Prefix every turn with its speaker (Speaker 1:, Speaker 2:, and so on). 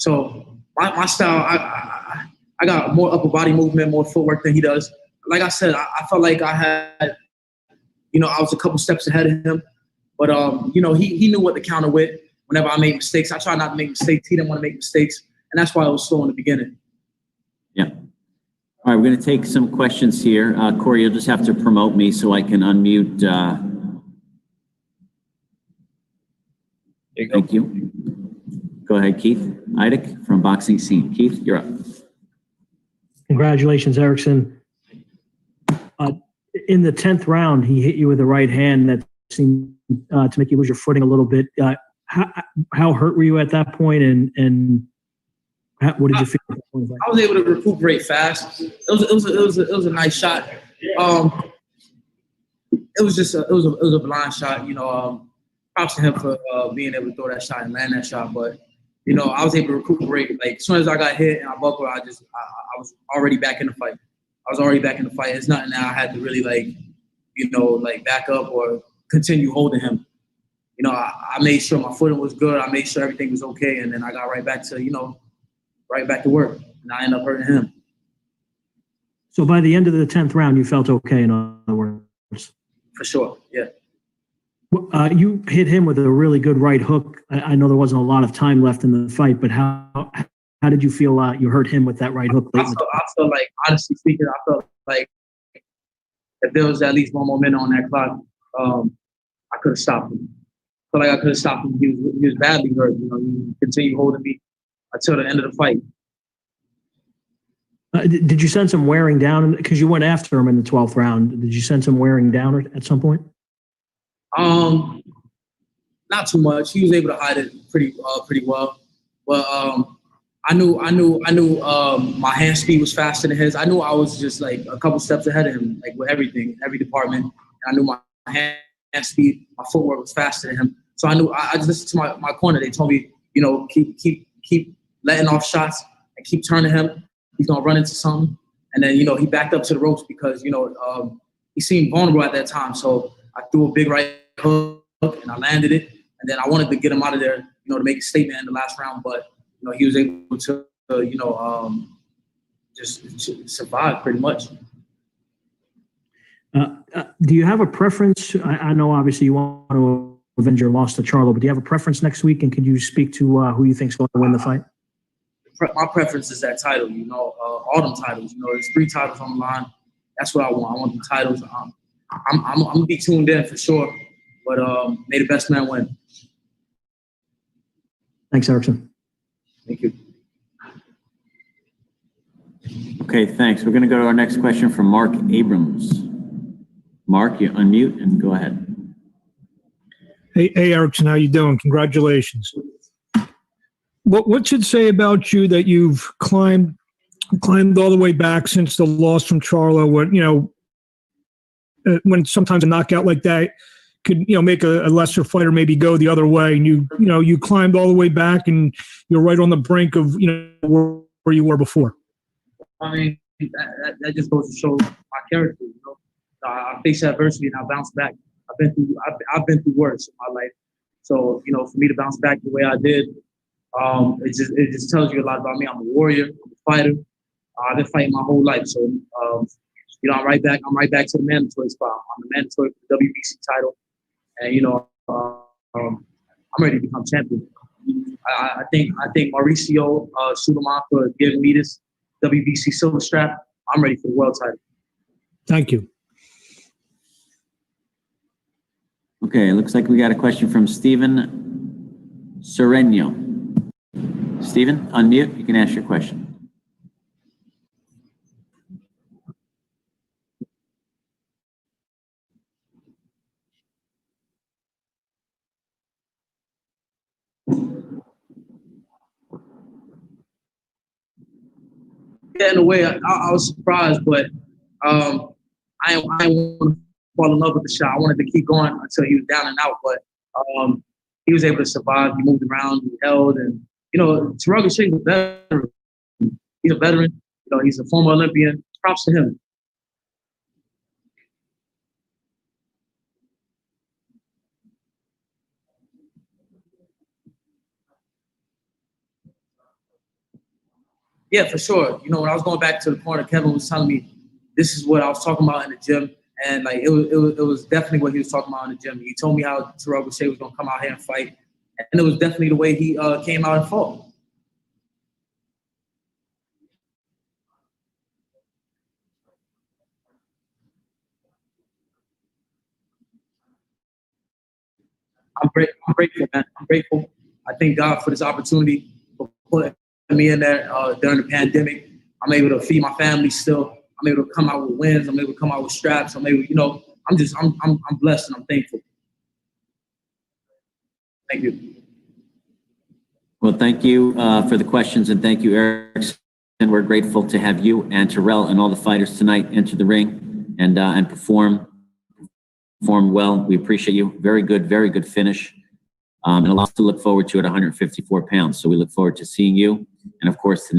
Speaker 1: So my style, I got more upper body movement, more footwork than he does. Like I said, I felt like I had, I was a couple steps ahead of him. But, he knew what to counter with whenever I made mistakes. I try not to make mistakes. He didn't want to make mistakes. And that's why I was slow in the beginning.
Speaker 2: Yeah. All right, we're going to take some questions here. Corey, you'll just have to promote me so I can unmute. Thank you. Go ahead, Keith Eidick from Boxing Scene. Keith, you're up.
Speaker 3: Congratulations, Erickson. In the 10th round, he hit you with the right hand that seemed to make you lose your footing a little bit. How hurt were you at that point, and what did you feel?
Speaker 1: I was able to recuperate fast. It was a nice shot. It was a blind shot. Props to him for being able to throw that shot and land that shot. But I was able to recuperate. Like as soon as I got hit and I buckled, I was already back in the fight. It's nothing that I had to really back up or continue holding him. I made sure my footing was good. I made sure everything was okay, and then I got right back to work, and I ended up hurting him.
Speaker 3: So by the end of the 10th round, you felt okay, in other words?
Speaker 1: For sure, yeah.
Speaker 3: You hit him with a really good right hook. I know there wasn't a lot of time left in the fight, but how did you feel you hurt him with that right hook?
Speaker 1: I felt like, honestly speaking, I felt like if there was at least one more minute on that clock, I could have stopped him. I felt like I could have stopped him. He was badly hurt. He continued holding me until the end of the fight.
Speaker 3: Did you sense him wearing down? Because you went after him in the 12th round. Did you sense him wearing down at some point?
Speaker 1: Not too much. He was able to hide it pretty well. But I knew my hand speed was faster than his. I knew I was just like a couple steps ahead of him, like with everything, every department. And I knew my hand speed, my footwork was faster than him. So I knew I just listened to my corner. They told me, keep letting off shots and keep turning him. He's gonna run into something. And then, he backed up to the ropes because, he seemed vulnerable at that time. So I threw a big right hook and I landed it. And then I wanted to get him out of there, to make a statement in the last round. But, he was able to, just survive pretty much.
Speaker 3: Do you have a preference? I know obviously you want to avenge your loss to Charlo, but do you have a preference next week? And can you speak to who you think is going to win the fight?
Speaker 1: My preference is that title, all them titles. There's 3 titles on the line. That's what I want. I want the titles. I'm going to be tuned in for sure. But may the best man win.
Speaker 3: Thanks, Erickson.
Speaker 1: Thank you.
Speaker 2: Okay, thanks. We're going to go to our next question from Mark Abrams. Mark, you unmute and go ahead.
Speaker 4: Hey, Erickson, how you doing? Congratulations. What should say about you that you've climbed all the way back since the loss from Charlo? When sometimes a knockout like that could make a lesser fighter maybe go the other way, and you climbed all the way back, and you're right on the brink of where you were before.
Speaker 1: I mean, that just goes to show my character. I face adversity and I bounce back. I've been through worse in my life, so for me to bounce back the way I did, it just tells you a lot about me. I'm a warrior. I'm a fighter. I've been fighting my whole life, so I'm right back. I'm right back to the mandatory spot. I'm the mandatory for the WBC title, and I'm ready to become champion. I think Mauricio Sulaiman for giving me this WBC silver strap. I'm ready for the world title.
Speaker 4: Thank you.
Speaker 2: Okay, it looks like we got a question from Steven Sereno. Steven, unmute. You can ask your question.
Speaker 1: Yeah, in a way, I was surprised, but I didn't want to fall in love with the shot. I wanted to keep going until he was down and out, but he was able to survive. He moved around, he held, and Taraga Shing's a veteran. He's a veteran. He's a former Olympian. Props to him. Yeah, for sure. You know, when I was going back to the corner, Kevin was telling me this is what I was talking about in the gym. And like, it was definitely what he was talking about in the gym. He told me how Terrell Gausha was going to come out here and fight. And it was definitely the way he came out and fought. I'm grateful, man. I'm grateful. I thank God for this opportunity, for putting me in there during the pandemic. I'm able to feed my family still. I'm able to come out with wins. I'm able to come out with straps. I'm able, you know, I'm blessed and I'm thankful. Thank you.
Speaker 2: Well, thank you for the questions, and thank you, Eric. And we're grateful to have you and Terrell and all the fighters tonight enter the ring and perform well. We appreciate you. Very good finish. And a lot to look forward to at 154 pounds. So we look forward to seeing you. And of course,